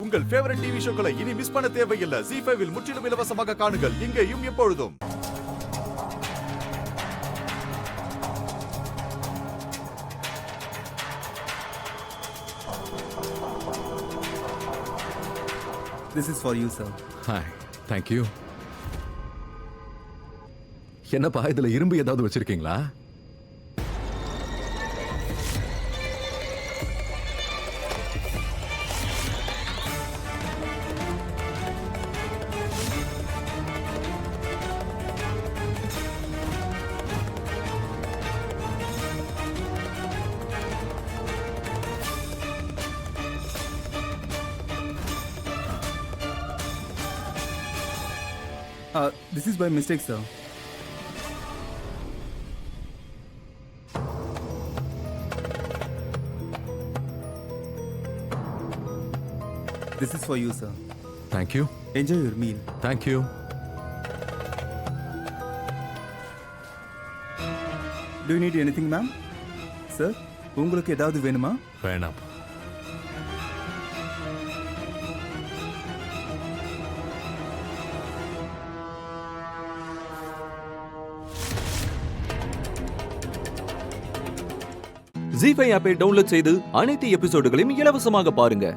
உங்கள் favourite TV ஷோக்களை இனி miss பண்ண தேவையில்லை. ZEE5 இல் முற்றிலும் இலவசமாக காணுங்கள், இங்கேயும் எப்பொழுதும். This is for you, sir. Hi, thank you. என்னப்பா இதுல இரும்பு ஏதாவது வச்சிருக்கீங்களா? This is by mistake, sir. This is for you, sir. Thank you. Enjoy your meal. Thank you. Do you need anything, ma'am? Sir, உங்களுக்கு ஏதாவது வேணுமா? வேணாம். ZEE5 ஆப்பை டவுன்லோட் செய்து அனைத்து எபிசோடுகளையும் இலவசமாக பாருங்க.